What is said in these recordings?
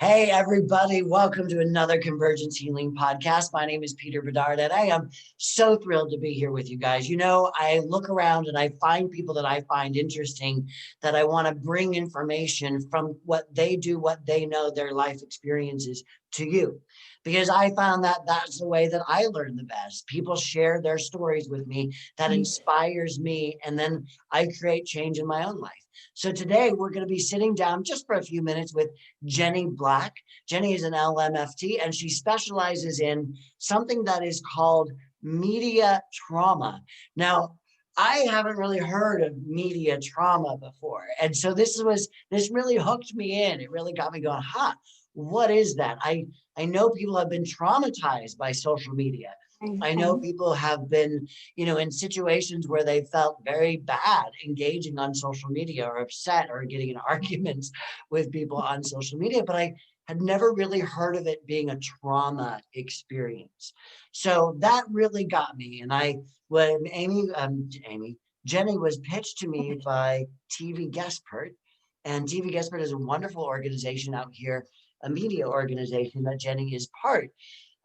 Hey, everybody. Welcome to another Convergence Healing podcast. My name is Peter Bedard, and I am so thrilled to be here with you guys. You know, I look around and I find people that I find interesting that I want to bring information from what they do, what they know, their life experiences to you. Because I found that that's the way that I learn the best. People share their stories with me that inspires me, and then I create change in my own life. So today we're going to be sitting down just for a few minutes with Jenny Black. Jenny is an LMFT, and she specializes in something that is called media trauma. Now, I haven't really heard of media trauma before. And so this really hooked me in. It really got me going, what is that? I know people have been traumatized by social media. I know people have been, in situations where they felt very bad engaging on social media or upset or getting in arguments with people on social media, but I had never really heard of it being a trauma experience. So that really got me. And when Jenny was pitched to me by TV Guestpert, and TV Guestpert is a wonderful organization out here, a media organization that Jenny is part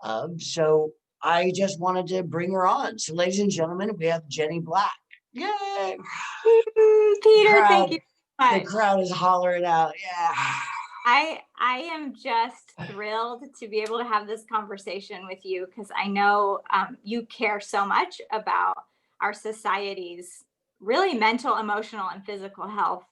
of. So I just wanted to bring her on. So, ladies and gentlemen, we have Jenny Black. Yay! Peter, thank you so much. The crowd is hollering out. Yeah. I am just thrilled to be able to have this conversation with you because I know you care so much about our society's really mental, emotional, and physical health.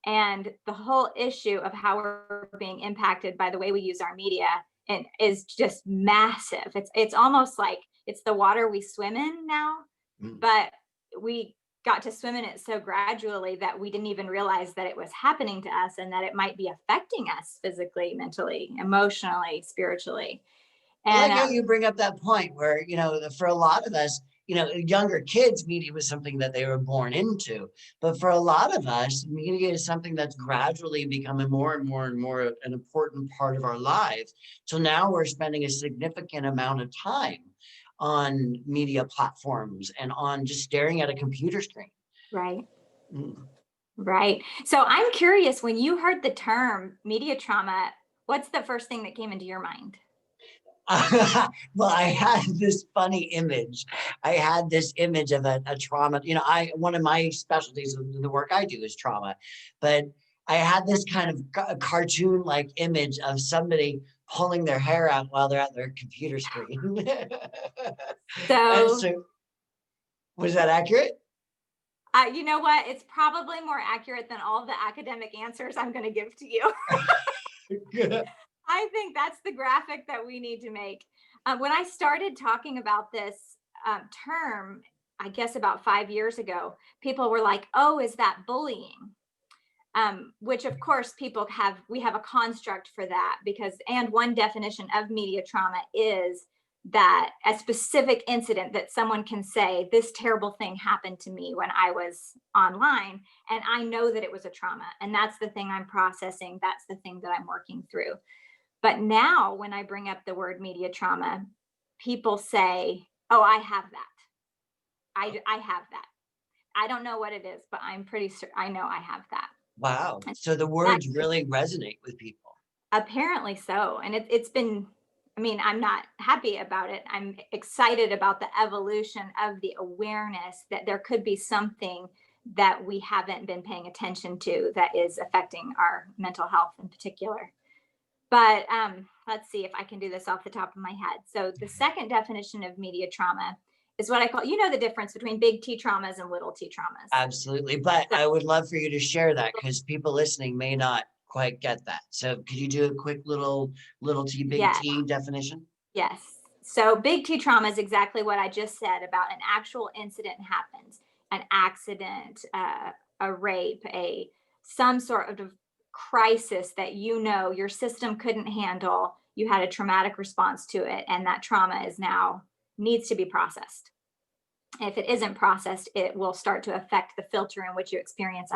And the whole issue of how we're being impacted by the way we use our media and is just massive. It's almost like it's the water we swim in now, but we got to swim in it so gradually that we didn't even realize that it was happening to us and that it might be affecting us physically, mentally, emotionally, spiritually. And I like how you bring up that point where, for a lot of us, younger kids, media was something that they were born into. But for a lot of us, media is something that's gradually becoming more and more and more an important part of our lives. So now we're spending a significant amount of time on media platforms and on just staring at a computer screen. Right. Right. So I'm curious, when you heard the term media trauma, what's the first thing that came into your mind? Well, I had this funny image. I had this image of a trauma. One of my specialties in the work I do is trauma, but I had this kind of cartoon-like image of somebody pulling their hair out while they're at their computer screen. So, was that accurate? You know what? It's probably more accurate than all of the academic answers I'm going to give to you. I think that's the graphic that we need to make. When I started talking about this term, I guess about 5 years ago, people were like, "Oh, is that bullying?" Which of course we have a construct for that and one definition of media trauma is that a specific incident that someone can say, this terrible thing happened to me when I was online, and I know that it was a trauma, and that's the thing I'm processing. That's the thing that I'm working through. But now when I bring up the word media trauma, people say, "Oh, I have that. I have that. I don't know what it is, but I'm pretty sure I know I have that." Wow. So the words really resonate with people. Apparently so. And it's been, I'm not happy about it. I'm excited about the evolution of the awareness that there could be something that we haven't been paying attention to that is affecting our mental health in particular. But let's see if I can do this off the top of my head. So the second definition of media trauma is what I call, the difference between big T traumas and little T traumas. Absolutely. But I would love for you to share that because people listening may not quite get that. So could you do a quick little T, big T definition? Yes. So big T trauma is exactly what I just said about an actual incident happens, an accident, a rape, some sort of crisis that your system couldn't handle. You had a traumatic response to it, and that trauma needs to be processed. If it isn't processed, it will start to affect the filter in which you experience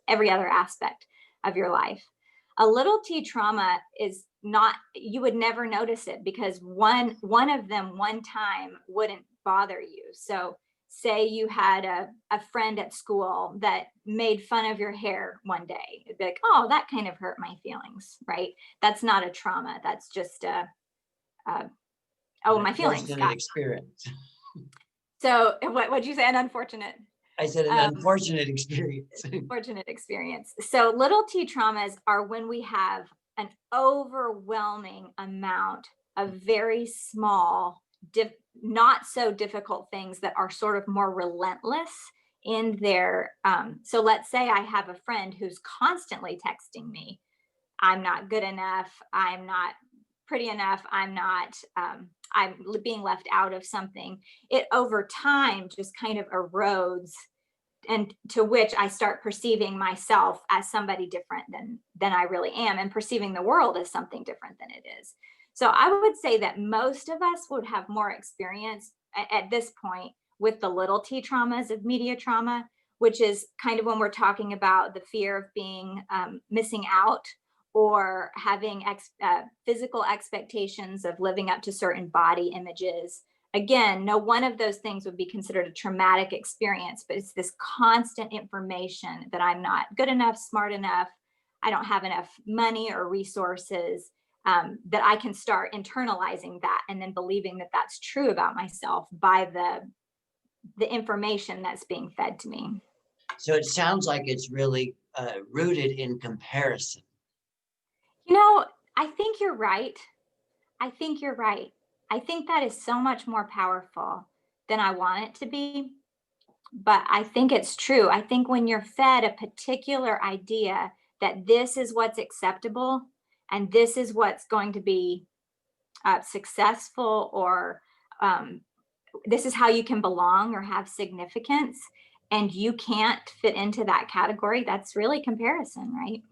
every other aspect of your life. A little T trauma is not, you would never notice it because one of them one time wouldn't bother you. So say you had a friend at school that made fun of your hair one day. It'd be like, oh, that kind of hurt my feelings, right? That's not a trauma. That's just oh, my feelings. Unfortunate experience. So what'd you say? An unfortunate? I said an unfortunate experience. Unfortunate experience. So little T traumas are when we have an overwhelming amount of very small, not so difficult things that are sort of more relentless in their. So let's say I have a friend who's constantly texting me, I'm not good enough, I'm not pretty enough, I'm being left out of something. It over time just kind of erodes, and to which I start perceiving myself as somebody different than I really am, and perceiving the world as something different than it is. So I would say that most of us would have more experience at this point with the little T traumas of media trauma, which is kind of when we're talking about the fear of being missing out, or having physical expectations of living up to certain body images. Again, no one of those things would be considered a traumatic experience, but it's this constant information that I'm not good enough, smart enough, I don't have enough money or resources, that I can start internalizing that and then believing that that's true about myself by the information that's being fed to me. So it sounds like it's really rooted in comparison. I think you're right. I think you're right. I think that is so much more powerful than I want it to be. But I think it's true. I think when you're fed a particular idea that this is what's acceptable and this is what's going to be successful, or this is how you can belong or have significance, and you can't fit into that category, that's really comparison, right?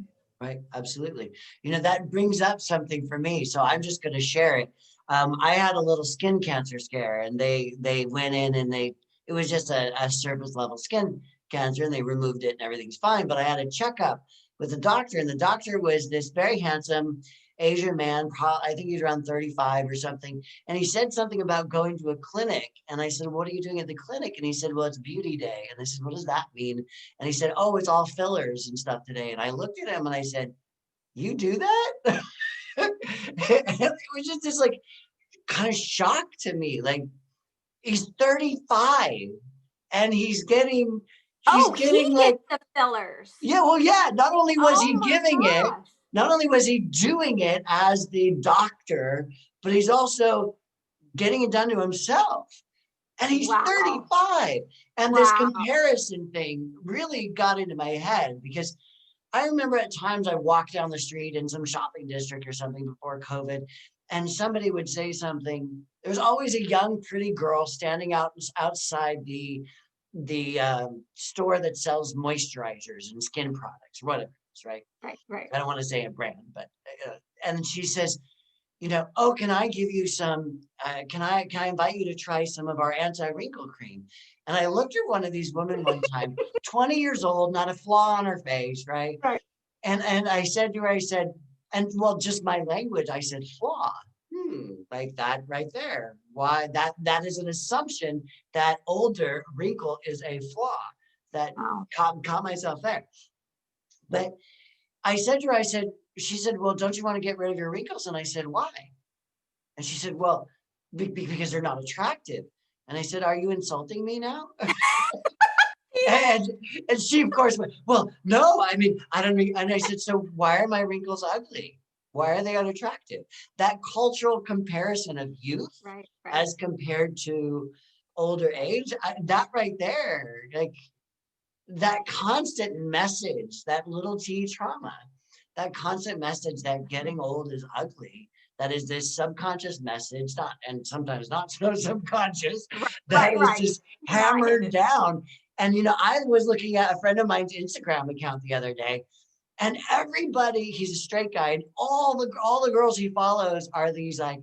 Right, absolutely. That brings up something for me, so I'm just going to share it. I had a little skin cancer scare, and they went in and it was just a surface level skin cancer, and they removed it and everything's fine. But I had a checkup with the doctor, and the doctor was this very handsome Asian man, I think he's around 35 or something. And he said something about going to a clinic. And I said, what are you doing at the clinic? And he said, well, it's beauty day. And I said, what does that mean? And he said, oh, it's all fillers and stuff today. And I looked at him and I said, you do that? It was just this like kind of shock to me. Like, he's 35 and he's getting Gets the fillers. Yeah, well, yeah, not only was he giving it, gosh. not only was he doing it as the doctor, but he's also getting it done to himself. And he's Wow. 35. And this Wow. comparison thing really got into my head, because I remember at times I walked down the street in some shopping district or something before COVID, and somebody would say something. There's always a young, pretty girl standing outside the store that sells moisturizers and skin products, whatever it is, right? Right. I don't want to say a brand, but and she says, oh, can I give you some? Can I invite you to try some of our anti-wrinkle cream? And I looked at one of these women one time, 20 years old, not a flaw on her face, right? Right. And I said to her, I said, and well, just my language, I said, flaw. Like that right there. Why that is an assumption that older wrinkle is a flaw. That caught myself there. But I said to her, she said, well, don't you want to get rid of your wrinkles? And I said, why? And she said, well, because they're not attractive. And I said, are you insulting me now? And she, of course, went, well, no, I mean, I don't mean, and I said, so why are my wrinkles ugly? Why are they unattractive? That cultural comparison of youth right. as compared to older age, that right there, like that constant message, that little T trauma, that constant message that getting old is ugly, that is this subconscious message, and sometimes not so subconscious, that is just hammered down. And, I was looking at a friend of mine's Instagram account the other day, and everybody, he's a straight guy, and all the girls he follows are these like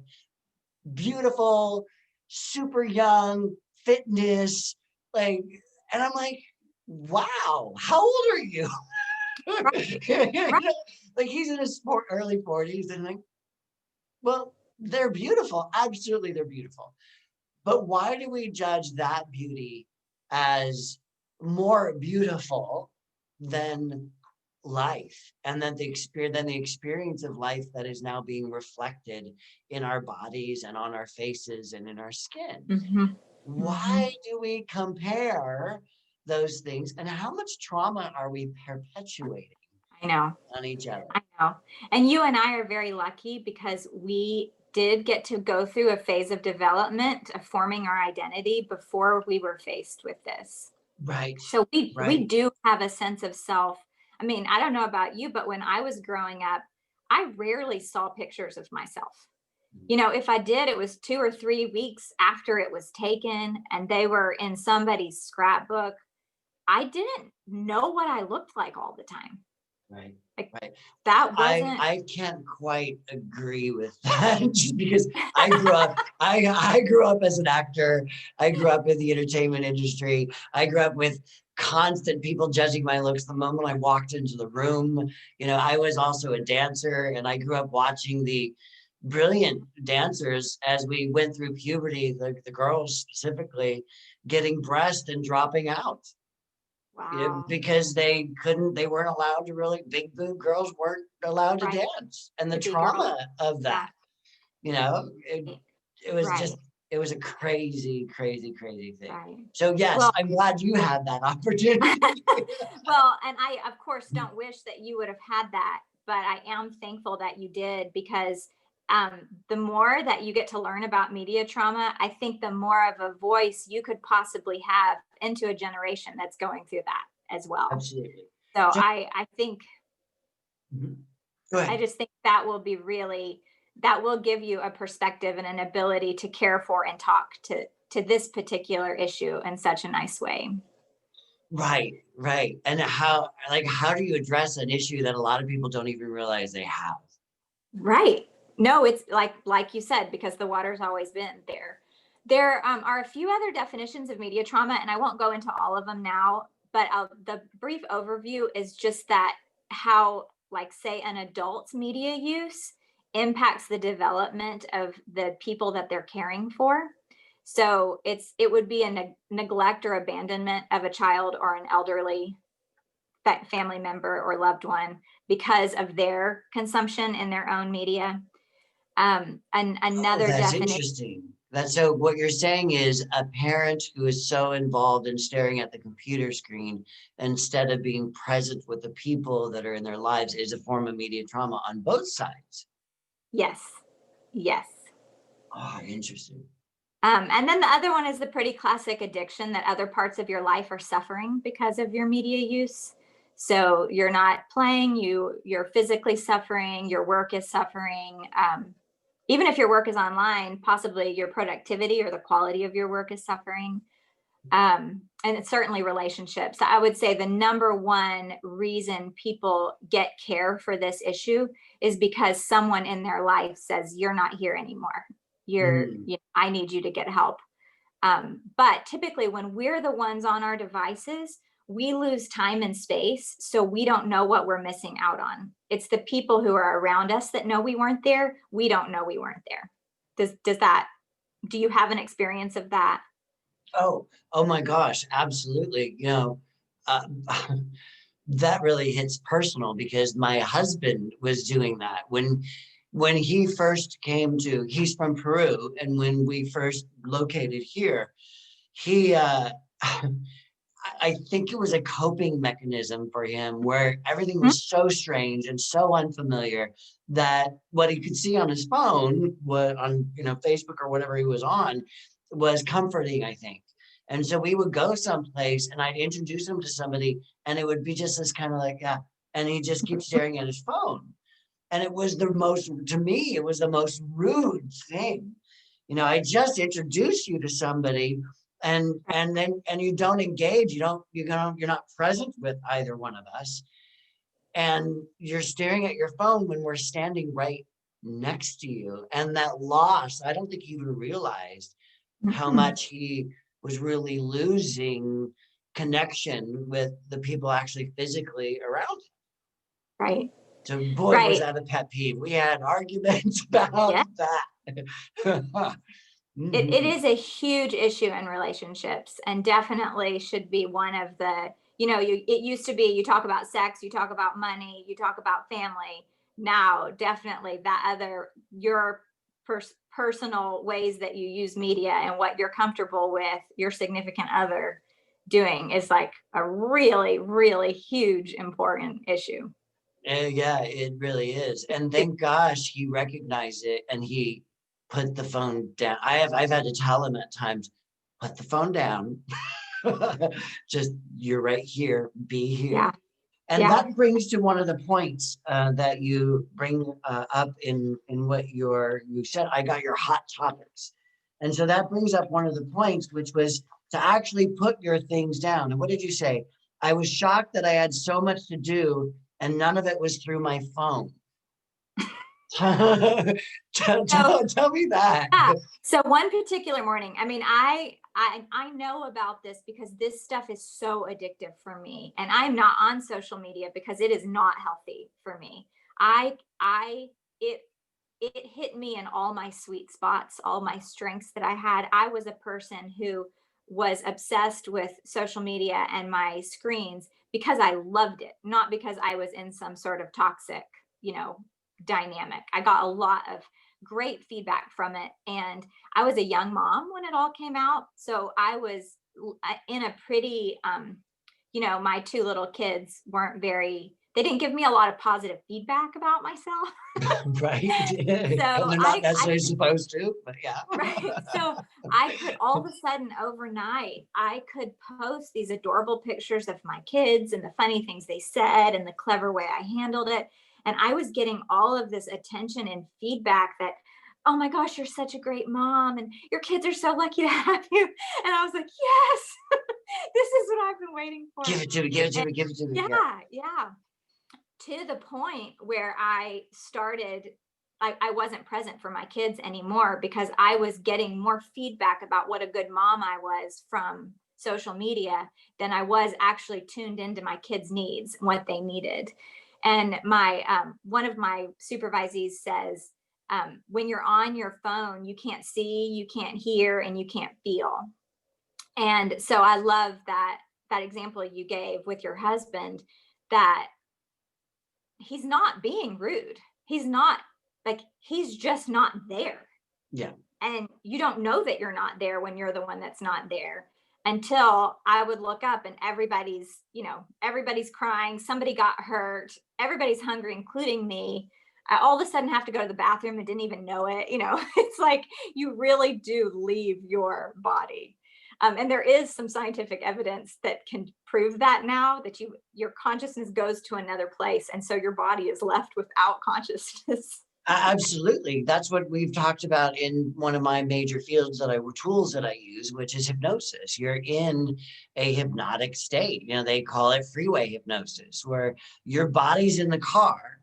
beautiful, super young, fitness, like, and I'm like, wow, how old are you? Right. Like, he's in his early 40s, and like, well, they're beautiful. Absolutely, they're beautiful. But why do we judge that beauty as more beautiful than life, and then the experience of life that is now being reflected in our bodies and on our faces and in our skin. Mm-hmm. Why do we compare those things, and how much trauma are we perpetuating I know. on each other? I know. And you and I are very lucky because we did get to go through a phase of development of forming our identity before we were faced with this. Right, So we right. do have a sense of self. I mean, I don't know about you, but when I was growing up, I rarely saw pictures of myself. You know, if I did, it was 2 or 3 weeks after it was taken and they were in somebody's scrapbook. I didn't know what I looked like all the time. Right, Like right. that wasn't I can't quite agree with that just because I grew up as an actor. I grew up in the entertainment industry. I grew up with constant people judging my looks the moment I walked into the room. You know, I was also a dancer, and I grew up watching the brilliant dancers as we went through puberty, the girls specifically, getting breast and dropping out. wow. Because they weren't allowed to really, big boob girls weren't allowed to Right. dance, and the To be girls. trauma of Yeah. that, it was Right. just, it was a crazy, crazy, crazy thing. Right. So yes, Well, I'm glad you had that opportunity. well, and I, of course, don't wish that you would have had that, but I am thankful that you did because the more that you get to learn about media trauma, I think the more of a voice you could possibly have into a generation that's going through that as well. Absolutely. So So I think, mhm. Go I ahead. just think that will be really, that will give you a perspective and an ability to care for and talk to this particular issue in such a nice way. Right, right. And how do you address an issue that a lot of people don't even realize they have? Right. No, it's like you said, because the water's always been there. There are a few other definitions of media trauma, and I won't go into all of them now, but the brief overview is just that how, like, say, an adult's media use impacts the development of the people that they're caring for. So it would be a neglect or abandonment of a child or an elderly family member or loved one because of their consumption in their own media. And Oh, another that's definition, interesting. That's so what you're saying is a parent who is so involved in staring at the computer screen instead of being present with the people that are in their lives is a form of media trauma on both sides. yes, yes. Oh, interesting. And then the other one is the pretty classic addiction that other parts of your life are suffering because of your media use. So you're not playing, you're physically suffering, your work is suffering. Even if your work is online, possibly your productivity or the quality of your work is suffering. And it's certainly relationships. I would say the number one reason people get care for this issue is because someone in their life says, "You're not here anymore. Mm, I need you to get help." But typically, when we're the ones on our devices, we lose time and space, so we don't know what we're missing out on. It's the people who are around us that know we weren't there. We don't know we weren't there. Does that? Do you have an experience of that? oh my gosh, absolutely. Uh, that really hits personal because my husband was doing that when he first came to, he's from Peru, and when we first located here, he I think it was a coping mechanism for him where everything Mhm. was so strange and so unfamiliar that what he could see on his phone, was on Facebook or whatever he was on, was comforting, I think. And so we would go someplace and I'd introduce him to somebody, and it would be just this kind of like, yeah, and he just keeps staring at his phone. And it was the most, to me, it was the most rude thing. I just introduced you to somebody, and you don't engage, you're not present with either one of us, and you're staring at your phone when we're standing right next to you. And that loss, I don't think he even realized how Mhm. much he was really losing connection with the people actually physically around him. Right. So boy, was Right. that a pet peeve. We had arguments about Yeah. that. It is a huge issue in relationships, and definitely should be one of the, it used to be you talk about sex, you talk about money, you talk about family. Now, definitely that other, your personal ways that you use media and what you're comfortable with your significant other doing is like a really, really huge, important issue. Yeah, it really is. And thank gosh he recognized it and he put the phone down. I've had to tell him at times, put the phone down. Just you're right here, be Yeah. here. And Yeah. that brings to one of the points that you bring up in what you said. I got your hot topics, and so that brings up one of the points, which was to actually put your things down. And what did you say? I was shocked that I had so much to do, and none of it was through my phone. Tell me that. Yeah. So one particular morning, I mean, I know about this because this stuff is so addictive for me, and I'm not on social media because it is not healthy for me. I it it hit me in all my sweet spots, all my strengths that I had. I was a person who was obsessed with social media and my screens because I loved it, not because I was in some sort of toxic, you know, dynamic. I got a lot of great feedback from it. And I was a young mom when it all came out. So I was in a pretty, my two little kids weren't very, they didn't give me a lot of positive feedback about myself. Right. So And they're not necessarily supposed to, but yeah. right. So I could all of a sudden overnight, I could post these adorable pictures of my kids and the funny things they said and the clever way I handled it. And I was getting all of this attention and feedback that, oh my gosh, you're such a great mom and your kids are so lucky to have you. And I was like, yes, this is what I've been waiting for. Give it to me, give it to me, give it to me. Yeah. To the point where I started, I wasn't present for my kids anymore because I was getting more feedback about what a good mom I was from social media than I was actually tuned into my kids' needs, what they needed. And my one of my supervisees says, when you're on your phone, you can't see, you can't hear, and you can't feel. And so I love that example you gave with your husband, that he's not being rude. He's not, like, he's just not there. Yeah. And you don't know that you're not there when you're the one that's not there, until I would look up and everybody's crying, somebody got hurt, everybody's hungry, including me. I all of a sudden have to go to the bathroom and didn't even know it. It's like you really do leave your body. And there is some scientific evidence that can prove that now, that your consciousness goes to another place. And so your body is left without consciousness. Absolutely. That's what we've talked about in one of my major fields tools that I use, which is hypnosis. You're in a hypnotic state. They call it freeway hypnosis, where your body's in the car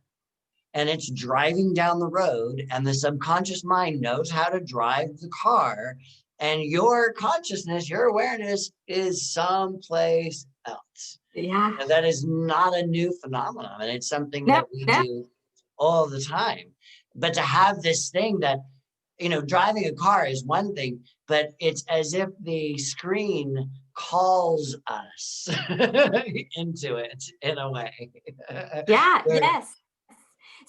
and it's driving down the road, and the subconscious mind knows how to drive the car, and your consciousness, your awareness is someplace else. Yeah. And that is not a new phenomenon. And it's something No, that we no. do all the time. But to have this thing that, driving a car is one thing, but it's as if the screen calls us into it in a way. Yeah, yes.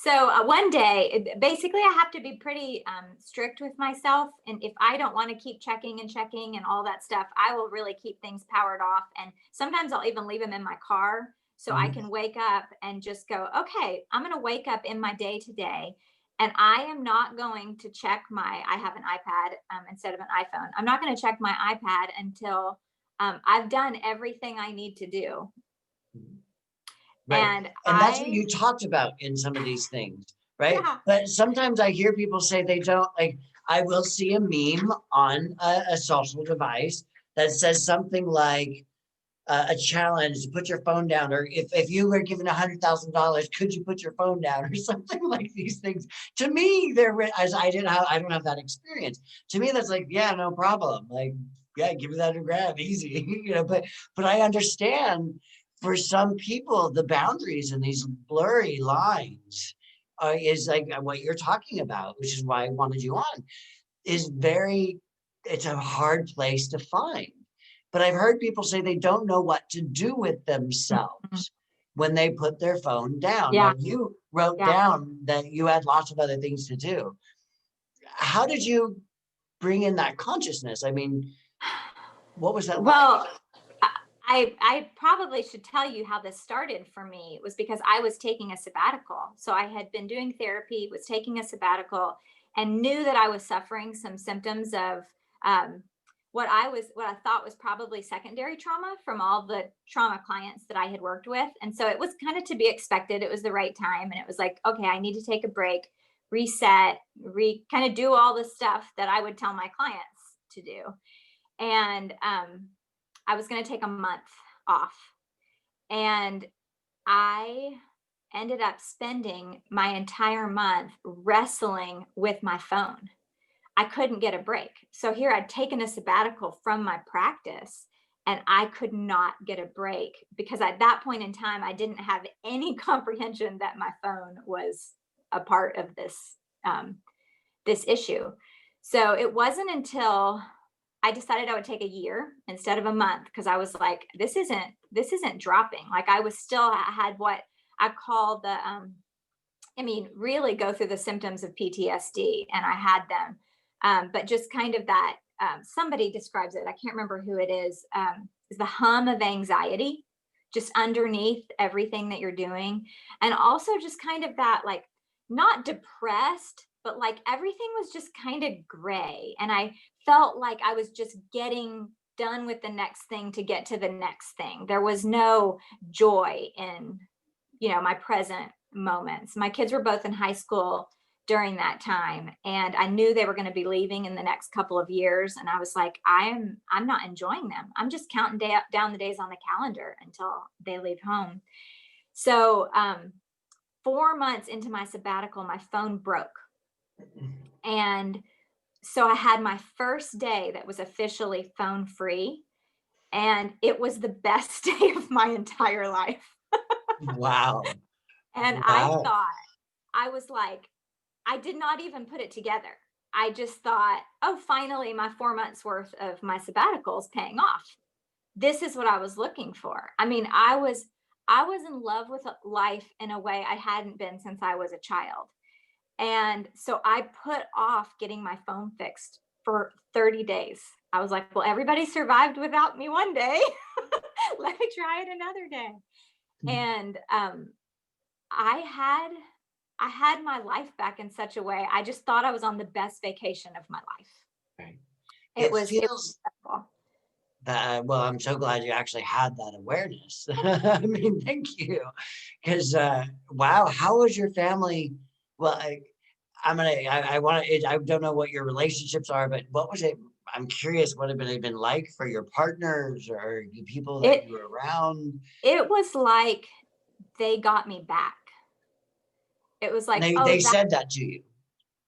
So one day, basically, I have to be pretty strict with myself. And if I don't want to keep checking and all that stuff, I will really keep things powered off. And sometimes I'll even leave them in my car so I can wake up and just go, okay, I'm going to wake up in my day to day. And I am not going to check I have an iPad instead of an iPhone. I'm not going to check my iPad until I've done everything I need to do. Right. And That's what you talked about in some of these things, right? Yeah. But sometimes I hear people say they don't, like, I will see a meme on a social device that says something like a challenge to put your phone down, or if you were given $100,000, could you put your phone down, or something like these things. To me, as I don't have that experience. To me, that's like, yeah, no problem. Like, yeah, give me that a grab, easy, but I understand for some people, the boundaries and these blurry lines is like what you're talking about, which is why I wanted you on, is very it's a hard place to find. But I've heard people say they don't know what to do with Mhm. themselves when they put their phone down. Yeah. Now, you wrote Yeah. down that you had lots of other things to do. How did you bring in that consciousness? I mean, what was that like? Well, I probably should tell you how this started for me. It was because I was taking a sabbatical. So I had been doing therapy, was taking a sabbatical, and knew that I was suffering some symptoms of um, what I thought was probably secondary trauma from all the trauma clients that I had worked with. And so it was kind of to be expected. It was the right time, and it was like, okay, I need to take a break, reset, kind of do all the stuff that I would tell my clients to do. And I was going to take a month off. And I ended up spending my entire month wrestling with my phone. I couldn't get a break. So here I'd taken a sabbatical from my practice and I could not get a break because at that point in time, I didn't have any comprehension that my phone was a part of this issue. So it wasn't until I decided I would take a year instead of a month because I was like, this isn't dropping. Like I was still I had what I call the really go through the symptoms of PTSD, and I had them. But just kind of that somebody describes it, I can't remember who it is the hum of anxiety just underneath everything that you're doing. And also just kind of that like not depressed, but like everything was just kind of gray. And I felt like I was just getting done with the next thing to get to the next thing. There was no joy in, my present moments. My kids were both in high school during that time, and I knew they were going to be leaving in the next couple of years, and I was like, I'm not enjoying them. I'm just counting down the days on the calendar until they leave home. So 4 months into my sabbatical, my phone broke. And so I had my first day that was officially phone free, and it was the best day of my entire life. Wow. And I Wow. thought, I was like, I did not even put it together. I just thought, oh, finally, my 4 months worth of my sabbatical is paying off. This is what I was looking for. I mean, I was in love with life in a way I hadn't been since I was a child. And so I put off getting my phone fixed for 30 days. I was like, well, everybody survived without me one day. Let me try it another day. And I had I had my life back in such a way. I just thought I was on the best vacation of my life. Right. It It was feels incredible. that, well, I'm so glad you actually had that awareness. I mean, thank you. Because, wow, how was your family? Well, I want to, I don't know what your relationships are, but what was it? I'm curious what it been like for your partners or you people that It you were around. it was like they got me back. It was like, oh, They said that to you.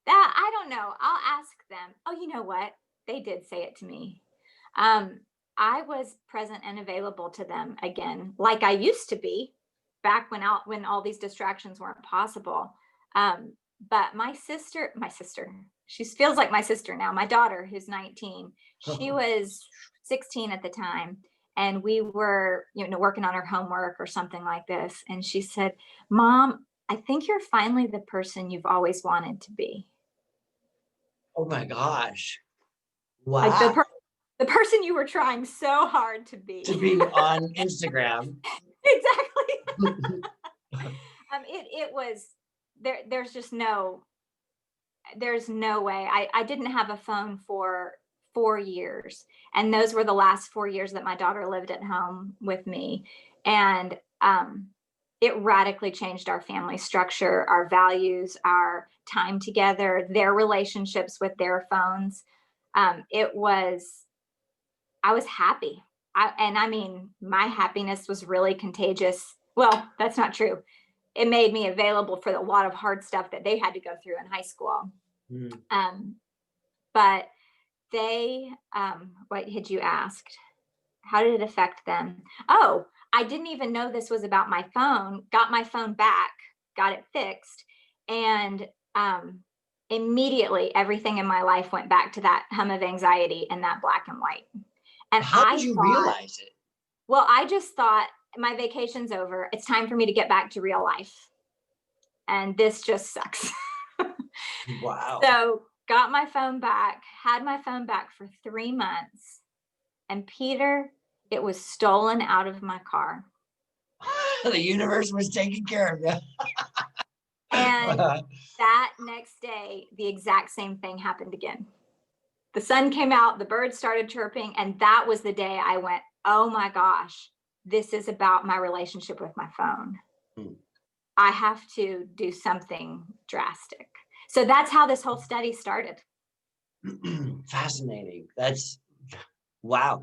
that I don't know. I'll ask them. Oh, you know what? They did say it to me. Um, I was present and available to them again, like I used to be back when all these distractions weren't possible. Um, but my sister, she feels like my sister now. My daughter, who's 19, she was 16 at the time, and we were, working on her homework or something like this. And she said, "Mom, I think you're finally the person you've always wanted to be." Oh my gosh. Like Wow. the person you were trying so hard to be. To be on Instagram. Exactly. It was there. There's no way. I didn't have a phone for 4 years, and those were the last 4 years that my daughter lived at home with me, and it radically changed our family structure, our values, our time together, their relationships with their phones. It was I was happy. I mean, my happiness was really contagious. Well, that's not true. It made me available for a lot of hard stuff that they had to go through in high school. Mm. Um, but what had you asked? How did it affect them? Oh, I didn't even know this was about my phone. Got my phone back, got it fixed. And immediately everything in my life went back to that hum of anxiety and that black and white. And How did you realize it? well, I just thought my vacation's over. It's time for me to get back to real life. And this just sucks. Wow. So got my phone back, had my phone back for 3 months. And Peter, it was stolen out of my car. The universe was taking care of you. And that next day, the exact same thing happened again. The sun came out, the birds started chirping, and that was the day I went, oh my gosh, this is about my relationship with my phone. I have to do something drastic. So that's how this whole study started. Fascinating. That's wow.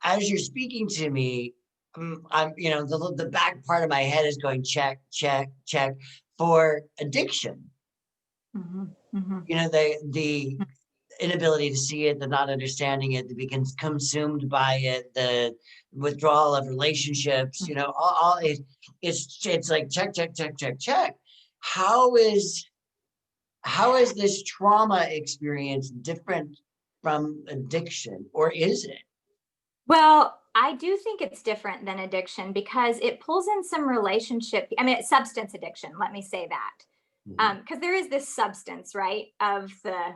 As you're speaking to me, I'm, the back part of my head is going check, check, check for addiction. The inability to see it, the not understanding it, the being consumed by it, the withdrawal of relationships, all it's like check, check, check, check, check. How is this trauma experience different from addiction, or is it? Well, I do think it's different than addiction because it pulls in some relationship. I mean, it's substance addiction. Let me say that. Because there is this substance, right, of the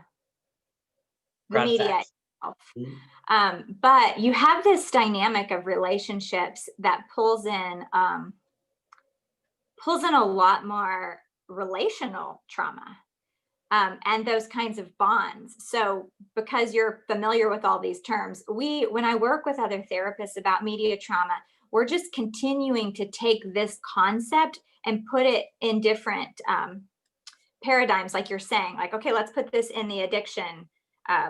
media itself. But you have this dynamic of relationships that pulls in a lot more relational trauma. And those kinds of bonds. So because you're familiar with all these terms, when I work with other therapists about media trauma, we're just continuing to take this concept and put it in different paradigms, like you're saying, like, okay, let's put this in the addiction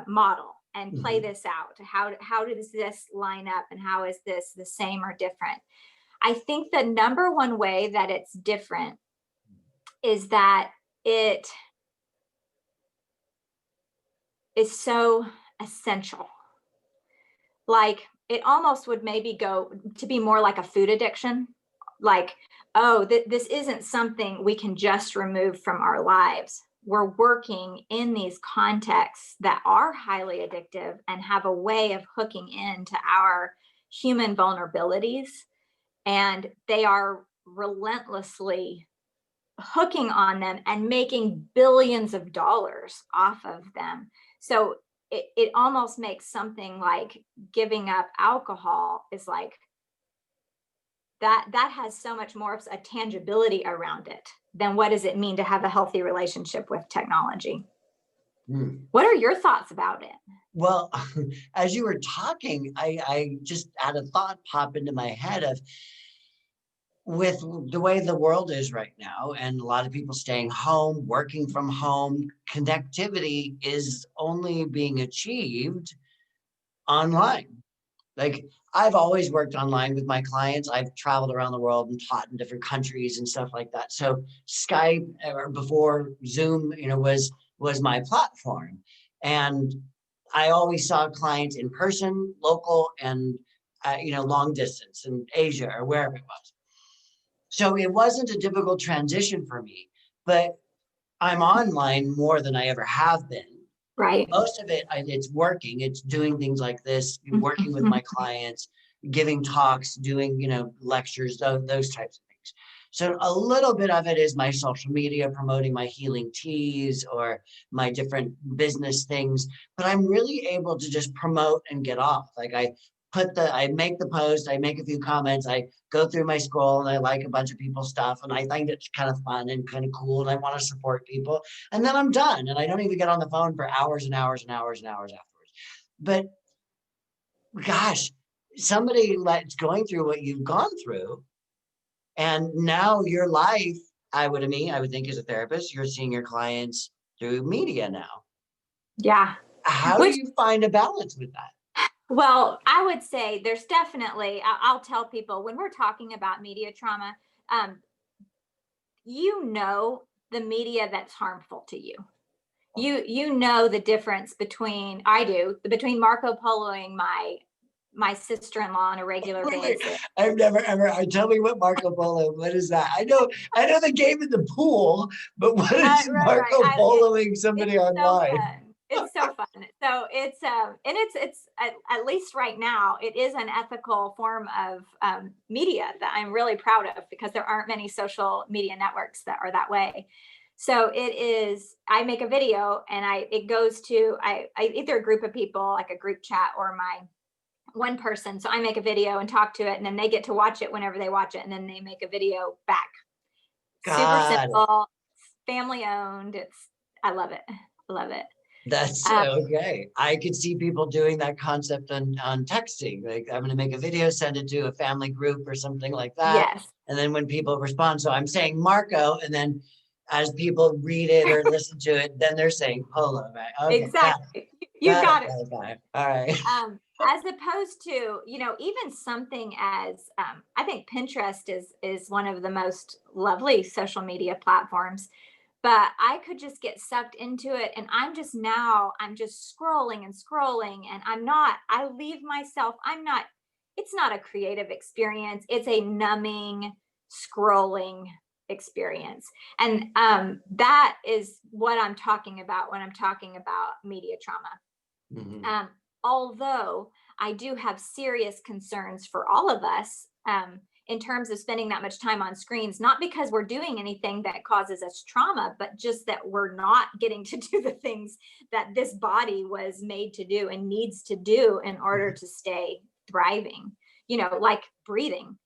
model and play this out. How does this line up, and how is this the same or different? I think the number one way that it's different is that it is so essential. Like, it almost would maybe go to be more like a food addiction. Like, oh, this isn't something we can just remove from our lives. We're working in these contexts that are highly addictive and have a way of hooking into our human vulnerabilities. And they are relentlessly hooking on them and making billions of dollars off of them. So it almost makes something like giving up alcohol is like that has so much more of a tangibility around it than what does it mean to have a healthy relationship with technology. What are your thoughts about it? Well, as you were talking, I just had a thought pop into my head of, with the way the world is right now, and a lot of people staying home, working from home, connectivity is only being achieved online. Like, I've always worked online with my clients. I've traveled around the world and taught in different countries and stuff like that. So Skype, or before Zoom, was my platform. And I always saw clients in person, local, and long distance in Asia or wherever it was. So it wasn't a difficult transition for me, but I'm online more than I ever have been. Right. Most of it, it's working. It's doing things like this, working with my clients, giving talks, doing, lectures, those types of things. So a little bit of it is my social media, promoting my healing teas or my different business things, but I'm really able to just promote and get off. Like, I make the post, I make a few comments, I go through my scroll, and I like a bunch of people's stuff, and I think it's kind of fun and kind of cool, and I want to support people, and then I'm done, and I don't even get on the phone for hours and hours and hours and hours afterwards. But gosh, somebody that's going through what you've gone through, and now your life, I would think, as a therapist, you're seeing your clients through media now. Yeah. How do you find a balance with that? Well, I would say there's definitely, I'll tell people when we're talking about media trauma, the media that's harmful to you. You know the difference between Marco Poloing my my sister-in-law on a regular Wait, wait. basis. I've never ever. Tell me what Marco Polo. What is that? I know the game in the pool, but what is Right. Marco Poloing somebody It's so online? fun. It's so fun. So and it's at least right now, it is an ethical form of media that I'm really proud of, because there aren't many social media networks that are that way. So it is, I make a video and it goes to, I either a group of people, like a group chat, or my one person. So I make a video and talk to it, and then they get to watch it whenever they watch it, and then they make a video back. Super God, simple, family owned. I love it. I love it. that's Um, okay. I could see people doing that concept on texting. Like, I'm going to make a video, send it to a family group or something like that. yes, And then when people respond, so I'm saying Marco, and then as people read it or listen to it, then they're saying Polo, right? Okay, exactly. You got it, got it. got it, got it. All right. As opposed to, even something as I think Pinterest is one of the most lovely social media platforms, but I could just get sucked into it, and I'm just scrolling and scrolling, and I leave myself, it's not a creative experience, it's a numbing scrolling experience. And that is what I'm talking about when I'm talking about media trauma. Mhm. Although I do have serious concerns for all of us in terms of spending that much time on screens, not because we're doing anything that causes us trauma, but just that we're not getting to do the things that this body was made to do and needs to do in order to stay thriving, like breathing,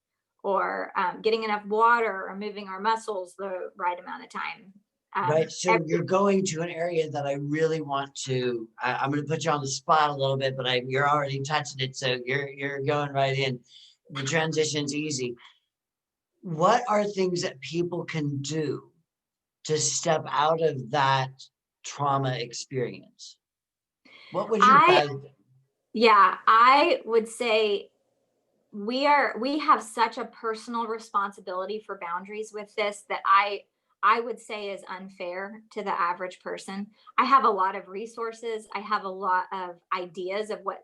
or getting enough water, or moving our muscles the right amount of time. Right. So you're going to an area that I really want to, I'm going to put you on the spot a little bit, but you're already touching it. So you're going right in. The transition's easy. What are things that people can do to step out of that trauma experience? What would you I guide them? Yeah, I would say we have such a personal responsibility for boundaries with this that I would say is unfair to the average person. I have a lot of resources, I have a lot of ideas of what,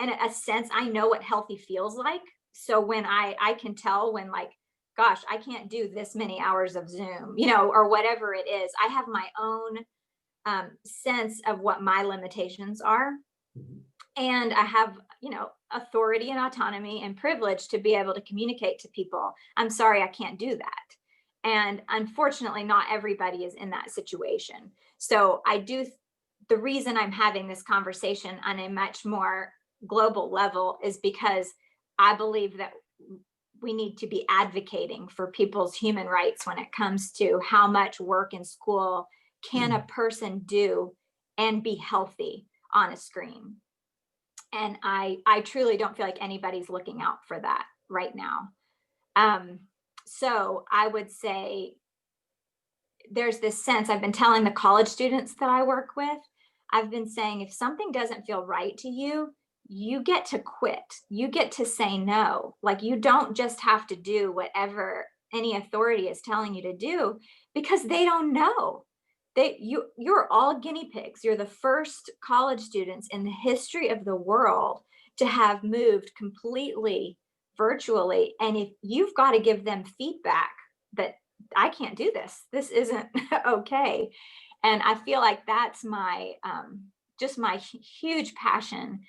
and a sense, I know what healthy feels like. So when I can tell when, like, gosh, I can't do this many hours of Zoom, or whatever it is. I have my own sense of what my limitations are, Mhm. and I have, authority and autonomy and privilege to be able to communicate to people, I'm sorry, I can't do that. And unfortunately, not everybody is in that situation. So the reason I'm having this conversation on a much more global level is because I believe that we need to be advocating for people's human rights when it comes to how much work in school can a person do and be healthy on a screen. And I truly don't feel like anybody's looking out for that right now. So I would say there's this sense, I've been telling the college students that I work with, I've been saying, if something doesn't feel right to you, you get to quit. You get to say no. Like, you don't just have to do whatever any authority is telling you to do, because they don't know. You're all guinea pigs. You're the first college students in the history of the world to have moved completely virtually. And if you've got to give them feedback that I can't do this, this isn't okay. And I feel like that's my just my huge passion,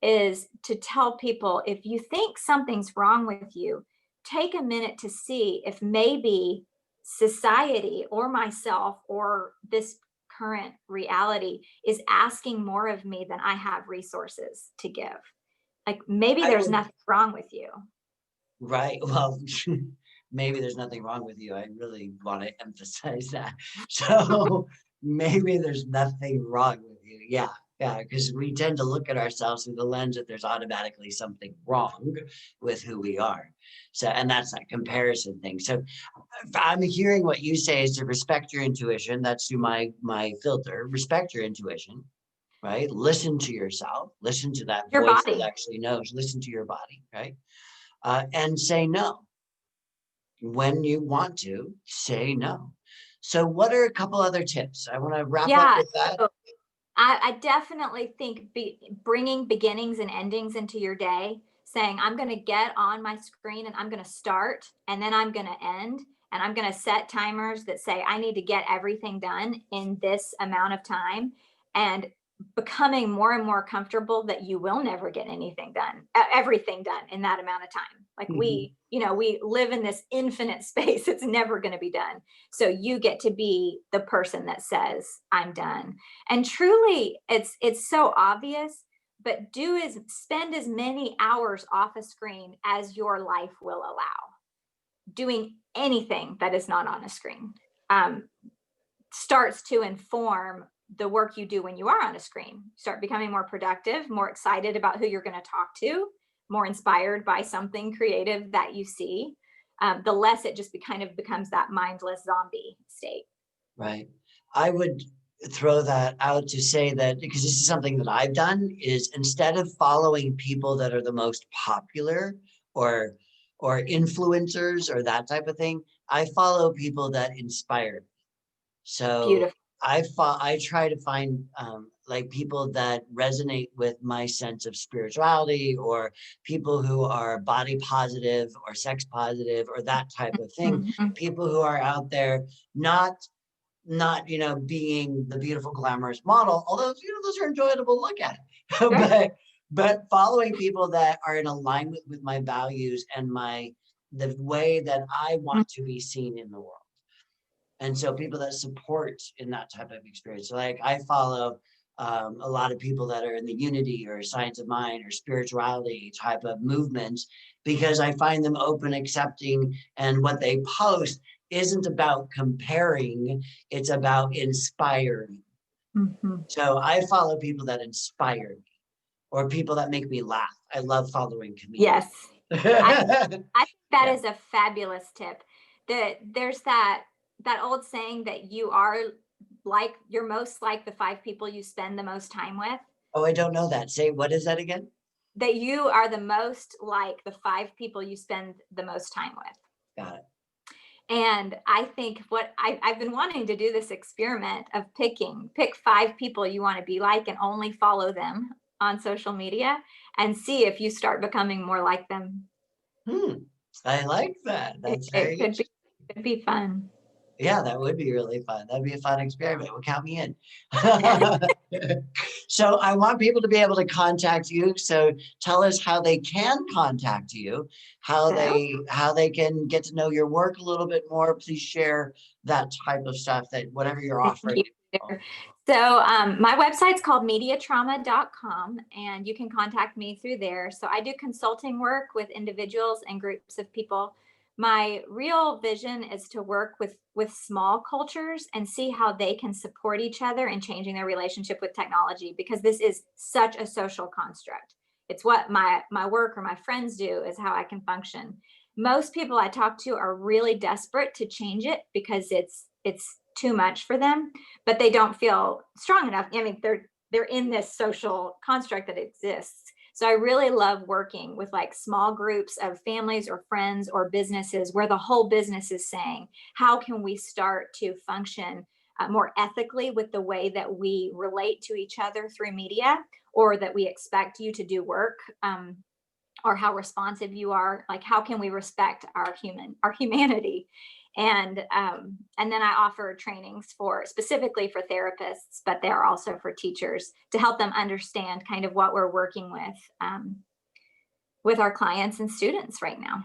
is to tell people, if you think something's wrong with you, take a minute to see if maybe society or myself or this current reality is asking more of me than I have resources to give. Like, maybe I there's would, nothing wrong with you. right. Well, maybe there's nothing wrong with you. I really want to emphasize that. So maybe there's nothing wrong with you. Yeah. Yeah. Because we tend to look at ourselves through the lens that there's automatically something wrong with who we are. So, and that's that comparison thing. So if I'm hearing what you say is to respect your intuition. That's through my filter. Respect your intuition, right? Listen to yourself. Listen to that Your voice that body. actually knows. Listen to your body, right? And say no when you want to. Say no. So, what are a couple other tips? I want to wrap up Yeah. with that. So I definitely think bringing beginnings and endings into your day. saying, I'm going to get on my screen and I'm going to start and then I'm going to end. And I'm going to set timers that say, I need to get everything done in this amount of time. And becoming more and more comfortable that you will never get anything done, everything done in that amount of time. Like we live in this infinite space. It's never going to be done. So you get to be the person that says, I'm done. And truly, it's so obvious, but spend as many hours off a screen as your life will allow. Doing anything that is not on a screen starts to inform the work you do when you are on a screen. Start becoming more productive, more excited about who you're going to talk to, more inspired by something creative that you see. The less it just kind of becomes that mindless zombie state. Right. I would throw that out to say that, because this is something that I've done, is instead of following people that are the most popular or influencers or that type of thing, I follow people that inspire me. So Beautiful. I try to find like people that resonate with my sense of spirituality, or people who are body positive or sex positive or that type of thing. People who are out there not being the beautiful glamorous model, although those are enjoyable to look at. but following people that are in alignment with my values and the way that I want to be seen in the world. And so people that support in that type of experience. So like I follow a lot of people that are in the unity or science of mind or spirituality type of movements, because I find them open, accepting, and what they post isn't about comparing, it's about inspiring. So I follow people that inspire me, or people that make me laugh. I love following comedians. Yes. I think that is a fabulous tip. There's that old saying that you're most like the 5 people you spend the most time with. Oh, I don't know that. Say, what is that again? That you are the most like the 5 people you spend the most time with. Got it. And I think I've been wanting to do this experiment of pick 5 people you want to be like and only follow them on social media and see if you start becoming more like them. I like that. That's It could be fun. Yeah, that would be really fun. That'd be a fun experiment. Well, count me in. So I want people to be able to contact you. So tell us how they can contact you, how they can get to know your work a little bit more. Please share that type of stuff, that whatever you're offering. So my website's called mediatrauma.com, and you can contact me through there. So I do consulting work with individuals and groups of people. My real vision is to work with small cultures and see how they can support each other in changing their relationship with technology, because this is such a social construct. It's what my work or my friends do, is how I can function. Most people I talk to are really desperate to change it because it's too much for them, but they don't feel strong enough. I mean, they're in this social construct that exists. So I really love working with like small groups of families or friends or businesses where the whole business is saying, how can we start to function more ethically with the way that we relate to each other through media, or that we expect you to do work, or how responsive you are. Like, how can we respect our humanity? And then I offer trainings specifically for therapists, but they are also for teachers, to help them understand kind of what we're working with our clients and students right now.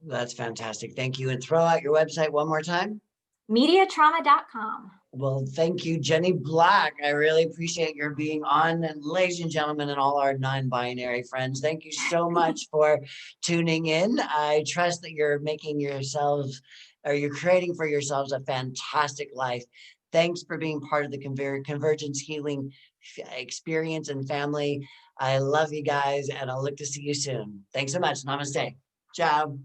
That's fantastic. Thank you. And throw out your website one more time. Mediatrauma.com. Well, thank you, Jenny Black. I really appreciate your being on. And ladies and gentlemen, and all our non-binary friends, thank you so much for tuning in. I trust that you're making yourselves, or you're creating for yourselves, a fantastic life. Thanks for being part of the Convergence Healing experience and family. I love you guys, and I'll look to see you soon. Thanks so much. Namaste. Ciao.